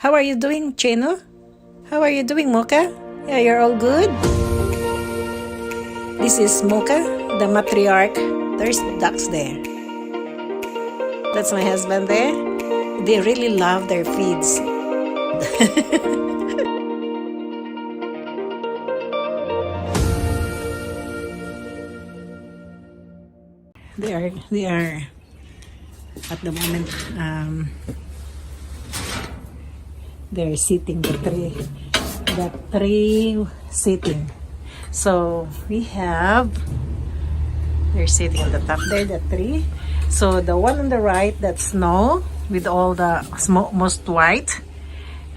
How are you doing, Chino? How are you doing, Mocha? Yeah, you're all good? This is Mocha, the matriarch. There's ducks there. That's my husband there. They really love their feeds. They are at the moment they're sitting the tree sitting. So they're sitting on the top there, the tree. So the one on the right, that's snow with all the most white,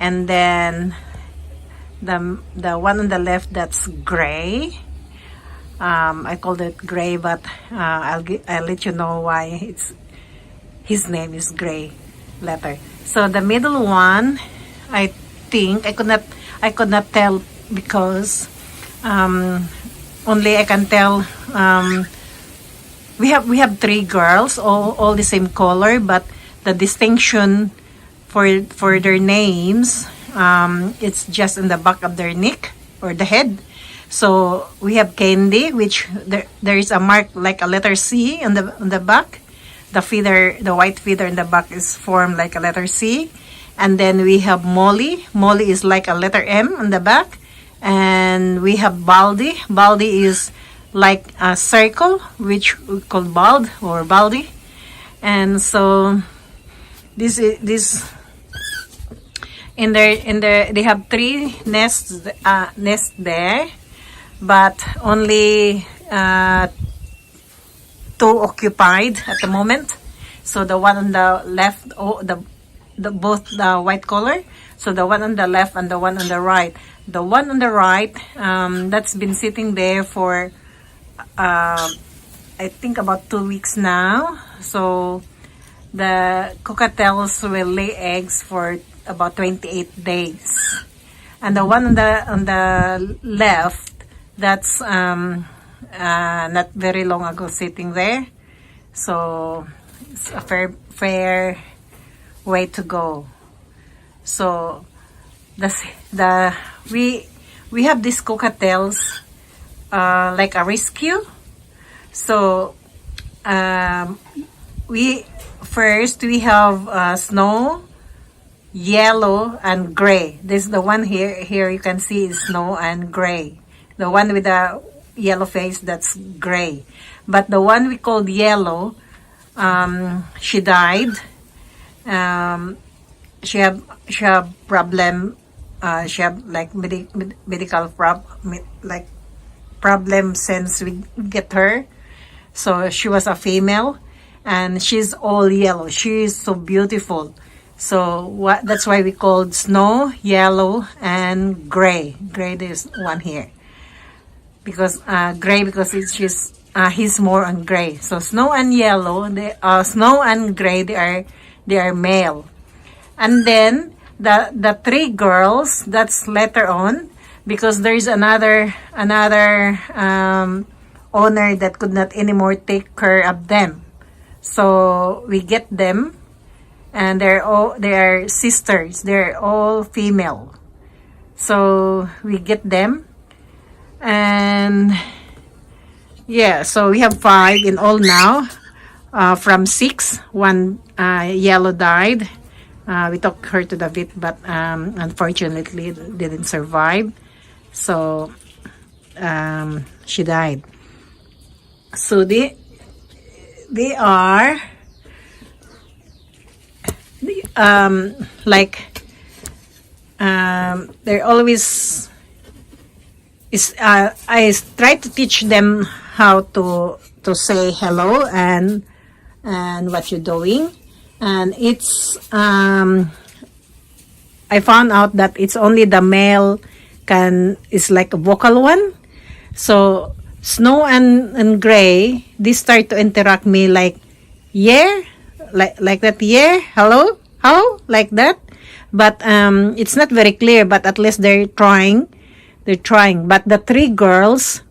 and then the one on the left, that's gray. I called it gray, but I'll let you know why his name is gray letter. So the middle one, I think I could not tell because only I can tell. We have three girls, all the same color, but the distinction for their names, it's just in the back of their neck or the head. So we have Candy, which there is a mark like a letter C on the back. The white feather in the back is formed like a letter C. And then we have Molly. Molly is like a letter M on the back. And we have Baldy. Baldy is like a circle, which we call bald or baldy. And so this in there they have three nests there, but only two occupied at the moment. So the one on the left, both the white color. So the one on the left and the one on the right. The one on the right, that's been sitting there for I think about 2 weeks now. So the cockatiels will lay eggs for about 28 days. And the one on the left, that's not very long ago sitting there. So it's a fair way to go. So we have these cockatiels like a rescue. So we have snow, yellow, and gray. This is the one here you can see is snow and gray. The one with the yellow face, that's gray. But the one we called yellow, she died. She have problem. She have like medical problem since we get her. So she was a female, and she's all yellow. She is so beautiful. So that's why we called snow, yellow, and gray. Gray, there's one here. Because gray, because he's more on gray. So snow and yellow, snow and gray, they are male. And then the three girls, that's later on, because there is another owner that could not anymore take care of them. So we get them, and they are sisters. They're all female. So we get them, and yeah. So we have 5 in all now. From 6, one yellow died. We took her to the vet, but unfortunately didn't survive. So she died. So they are they're always I try to teach them how to say hello and what you're doing, and it's I found out that it's only the male is like a vocal one. So snow and gray, they start to interact me like yeah, like that, yeah, hello, like that. But it's not very clear, but at least they're trying. But the 3 girls,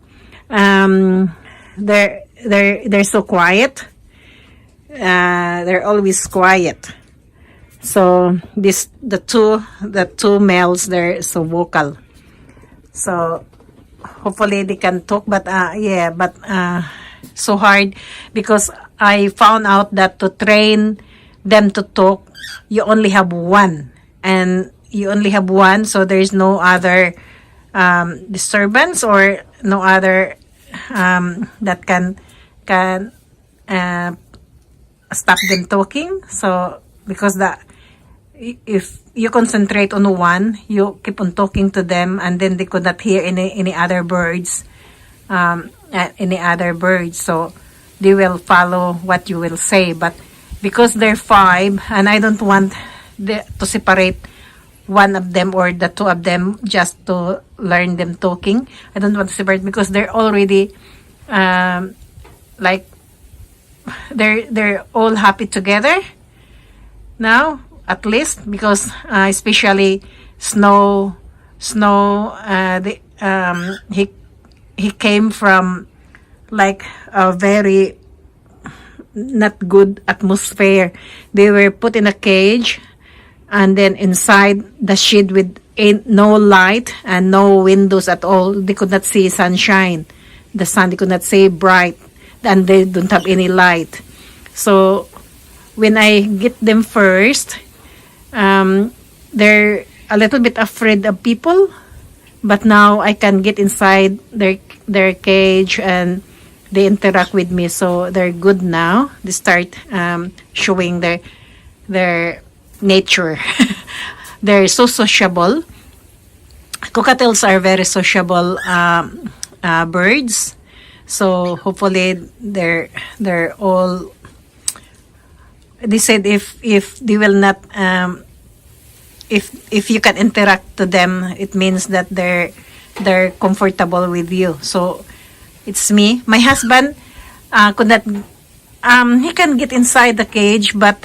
they're so quiet. They're always quiet. So the two males, they're so vocal. So hopefully they can talk, but so hard because I found out that to train them to talk, you only have one, and you only have one, so there's no other disturbance or no other that can uh, stop them talking. So because if you concentrate on one, you keep on talking to them, and then they could not hear any other birds, so they will follow what you will say. But because they're five, and I don't want to separate one of them or the two of them just to learn them talking. I don't want to separate because they're already like they're all happy together now, at least, because especially Snow, he came from like a very not good atmosphere. They were put in a cage, and then inside the shed with no light and no windows at all. They could not see sunshine, the sun. They could not see bright, and they don't have any light. So when I get them first, they're a little bit afraid of people, but now I can get inside their cage and they interact with me, so they're good now. They start showing their nature. They're so sociable. Cockatiels are very sociable birds, so hopefully they're all. They said if they will not if you can interact to them, it means that they're comfortable with you. So it's me. My husband could not. He can get inside the cage, but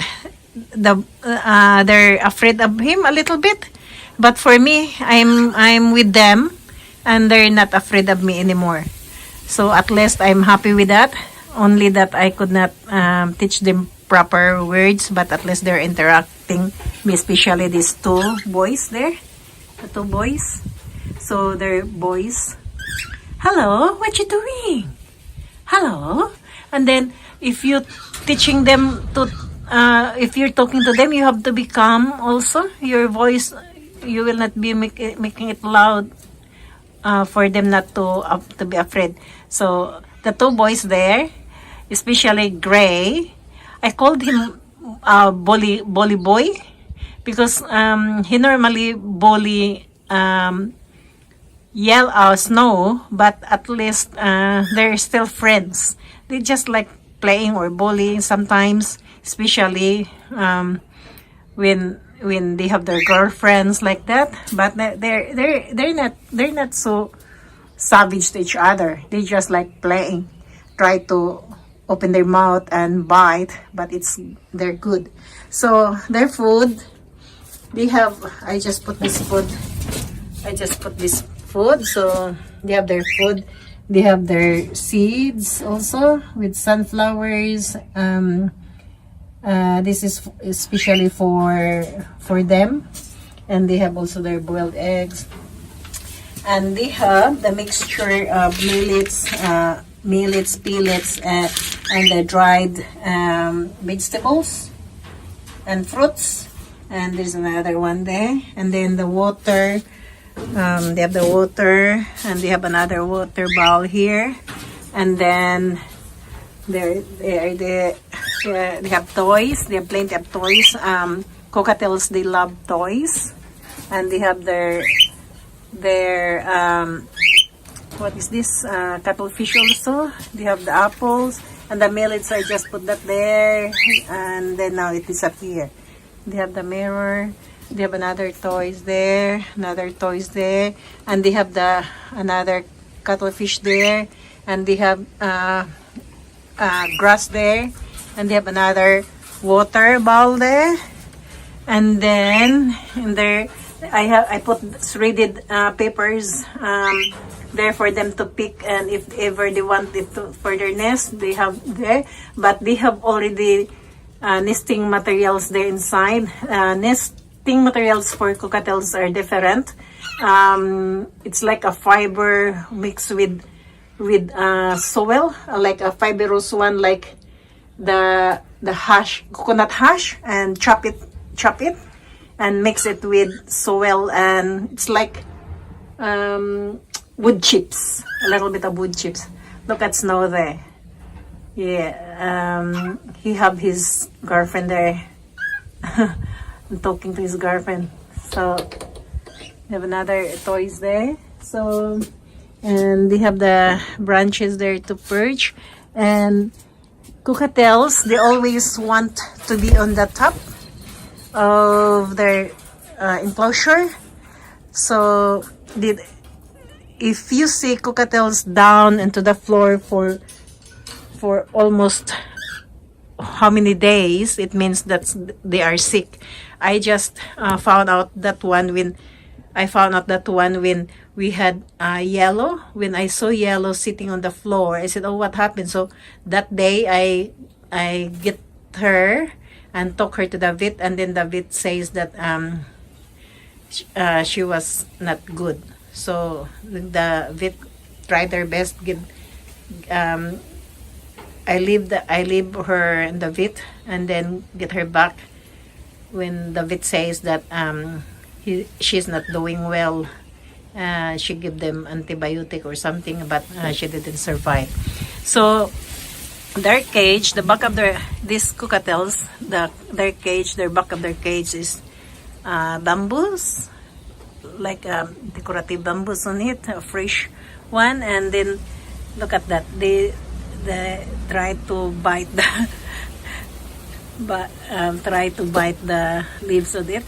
they're afraid of him a little bit. But for me, I'm with them, and they're not afraid of me anymore. So at least I'm happy with that. Only that I could not teach them proper words, but at least they're interacting. Me, especially these two boys there, the two boys. So they're boys. Hello, what you doing? Hello. And then if you teaching them to, if you're talking to them, you have to be calm also. Your voice, you will not be making it loud for them not to be afraid. So the two boys there, especially Gray, I called him bully boy because he normally bully yell Snow, but at least they're still friends. They just like playing or bullying sometimes, especially when they have their girlfriends like that. But they're not so savage to each other. They just like playing, try to open their mouth and bite, but they're good. So their food, they have. I just put this food. So they have their food. They have their seeds also with sunflowers. This is especially for them, and they have also their boiled eggs, and they have the mixture of millets, pellets, and the dried vegetables and fruits. And there's another one there, and then the water. They have the water, and they have another water bowl here, and then they have toys. They have plenty of toys. Cockatiels, they love toys, and they have their what is this, cuttlefish also. They have the apples, and the millets. I just put that there, and then now it disappeared. They have the mirror. They have another toys there, and they have another cuttlefish there, and they have grass there, and they have another water bowl there, and then in there I put shredded papers there for them to pick, and if ever they want it for their nest, they have there. But they have already nesting materials there inside. Nesting materials for cockatiels are different. It's like a fiber mixed with soil, like a fibrous one, like the hash, coconut hash, and chop it and mix it with soil, and it's like wood chips, a little bit of wood chips. Look at Snow there. Yeah, he have his girlfriend there. I'm talking to his girlfriend. So we have another toys there. So, and they have the branches there to perch. And cockatiels, they always want to be on the top of their enclosure. So if you see cockatiels down into the floor for almost how many days, it means that they are sick. I just found out that one when we had yellow. When I saw yellow sitting on the floor, I said, "Oh, what happened?" So that day, I get her and took her to the vet, and then the vet says that she was not good. So the vet tried their best. I leave her in the vet and then get her back when the vet says that she's not doing well. She give them antibiotic or something, but she didn't survive. So their cage, the back of these cockatiels, their back of their cage is bamboos, like decorative bamboos on it, a fresh one. And then look at that, they try to bite the leaves of it,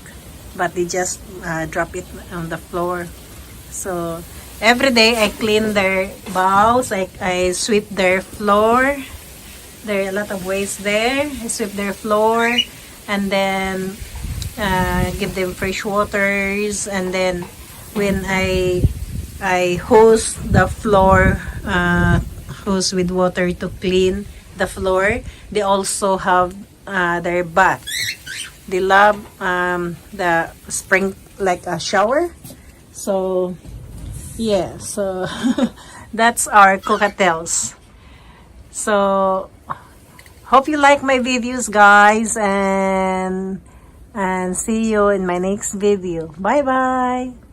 but they just drop it on the floor. So every day I clean their bowls, I sweep their floor. There are a lot of waste there. I sweep their floor and then give them fresh waters, and then when I hose the floor, hose with water to clean the floor. They also have their bath. They love the spring, like a shower. So yeah, so that's our cockatiels. So hope you like my videos, guys, and see you in my next video. Bye bye.